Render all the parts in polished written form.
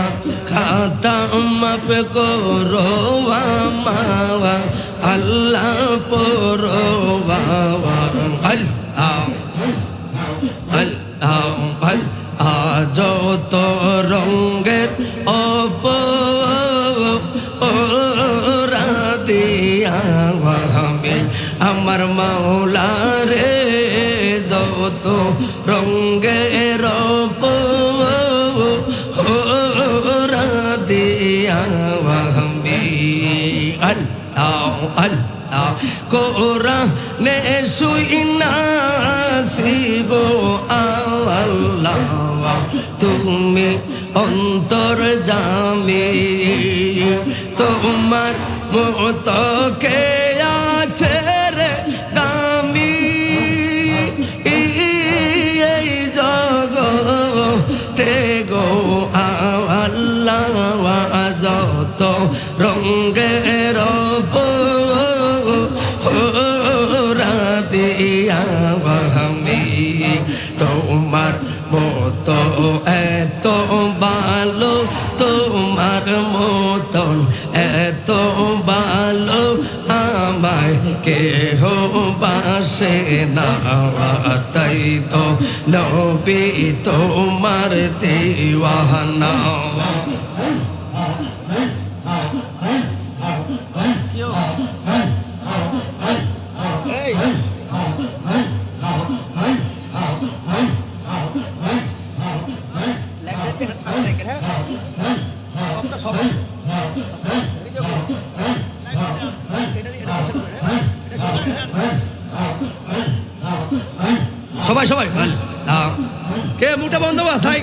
গুনা খাতা মাফ করো বাবা আল্লাহ পরো বাবা আল্লাহ আল্লাহ আজ তো রঙ্গের অপরাধিয়া আমি আমার মাওলা রে যত রঙ্গের অপরাধিয়া আমি আল্লাহ আল্লাহ কোরআনে শুইনাসিব আল্লাহ তুমি অন্তর্যামী তোমার মতো কে আছে রে দামি এই জগতে গো আল্লাহ যত রঙ্গের আমি তোমার মতো এত ভালো তোমার মতন এত ভালো আমায় কেহ বাসে না তাই তো নবী তোমার দিওয়ানা সবাই সবাই কে মুটা বন্ধ বাসাই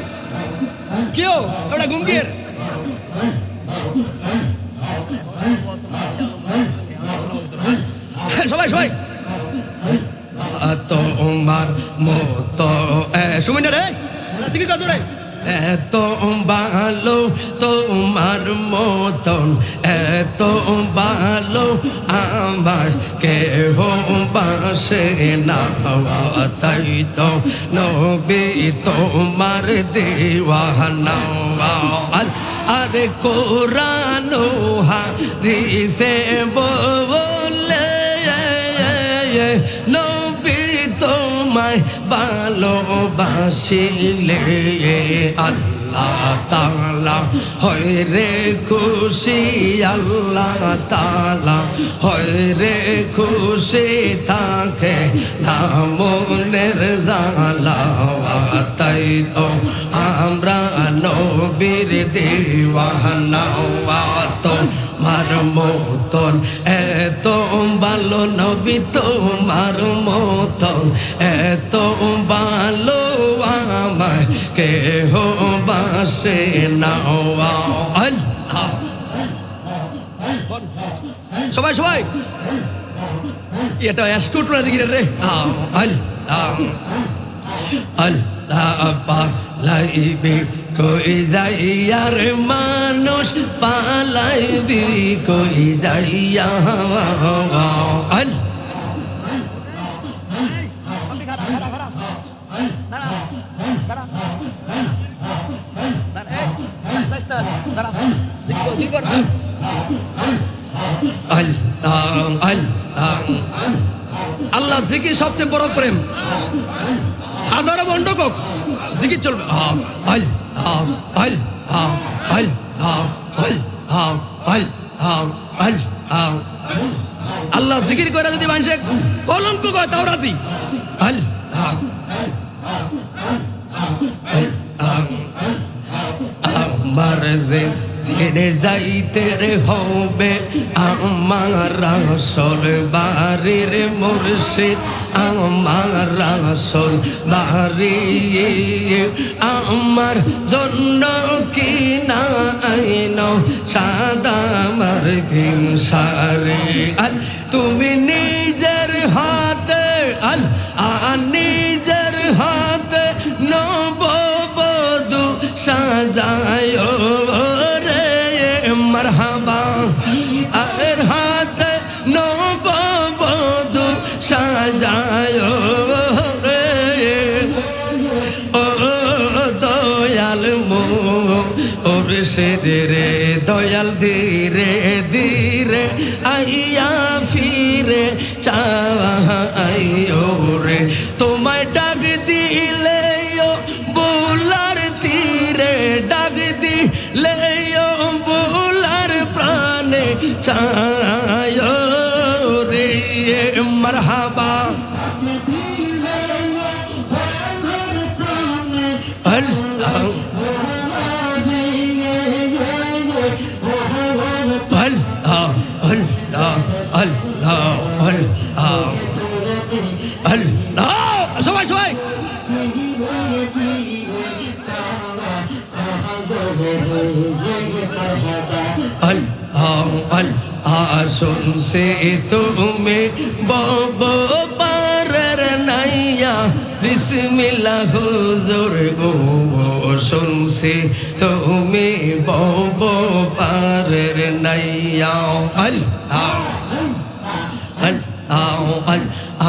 কেউ ওটা গুঙ্গির সবাই সবাই তোমার মতো শুনি না রে ঠিক আছে রে এত ভালো তোমার মতন এত ভালো আমার কেহ বাসে না তাই তো নবী তোমার দিওয়ানা আরে কোরআন হাদিসে বলে নবী তোমায় ভালোবাসিলে আল্লাহ তাআলা হয় রে খুশি আল্লাহ তাআলা হয় রে খুশি থাকে না মনের জ্বালা তাই তো আমরা নবীর দিওয়ানা তোমার মতন এত ভালো নবী তোমার মতন এত ভালো আমায় কেহ বাসে না আল্লাহ সবাই সবাই এটা এসকোট না দিকে রে আল্লাহ আল্লাহ পালাইবি কই যাইয়ার মানুষ পালাইবি কই যাইয়া আল্লাহ আল্লাহ জিকির সবচেয়ে বড় প্রেম হাজারো বন্ধক জিকির চলবে আল্লাহ জিকির করে যদি মানুষ কলঙ্ক করে তাও রাজি আমার যে দিনে যাইতে রে হবে আমার রাসূল বাড়ির মুর্শিদ আমার রাসূল বাড়ি আমার জন্য কি না আইনো সাদা মার্কিন শাড়ি তুমি নিজের হাতে নিজের হাতে নববধূ সাজায় মারহাবা আর হাতে নববধূ সাজায় ও দয়াল মুর্শিদরে দয়াল ধীরে ধীরে আইয়া ফিরে চাইও রে তোমায় ডাক দিলে ও বুলার তীরে ডাক দিলে ও বুলার প্রাণে চাইও রে মারহাবা আল্লাহ আল্লাহ আল্লাহ আল্লাহ আল্লাহ আল্লাহ সবাই সবাই আল্লাহ আল্লাহ শুনছে তুমি বব পারের নাইয়া বিসমিল্লাহ হুজুর গো শুনছি তুমি বব পারের নাইয়া আল্লাহ আল্লাহ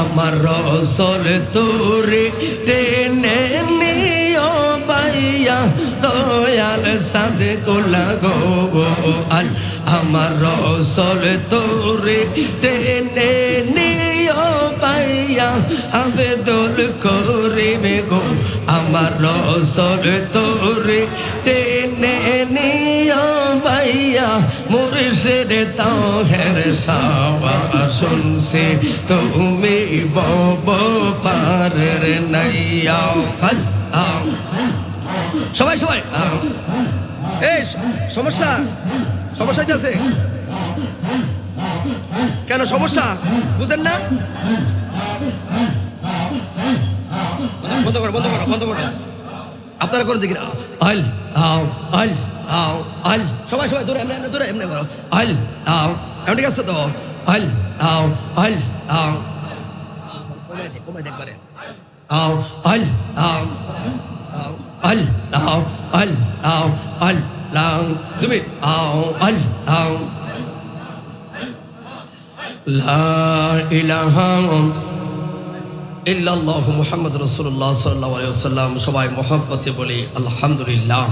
আমার রসল তোরে টেনে নিও বাইয়া দয়াল সাদে কোলা গো আল আমার রসল তোরে টেনে নিও বাইয়া আবেদল করিবে গো আমার রসল তোরে টেনে নিও বাইয়া মুর্শিদ তাহের সাওয়া শুনছে তুমি বব পারের নাইয়া আল্লাহ সবাই সবাই এই সমস্যা সমস্যা হইতেছে কেন সমস্যা বুঝেন না বন্ধ করো বন্ধ করো বন্ধ করো আপনারা করেন যে কিনা আল্লাহ আল্লাহ আল সবাই সবাই ধরে এমনি ধরে এমনি করো আল্লাহ এমন ঠিক আছে তো আল্লাহ আল্লাহ কমাই দেখবারে আল্লাহ আল্লাহ আল্লাহ আল্লাহ তুমি আল্লাহ লা ইলাহা ইল্লাল্লাহু মুহাম্মাদুর রাসূলুল্লাহ সাল্লাল্লাহু আলাইহি ওয়াসাল্লাম সবাই মুহাব্বতে বলি আলহামদুলিল্লাহ।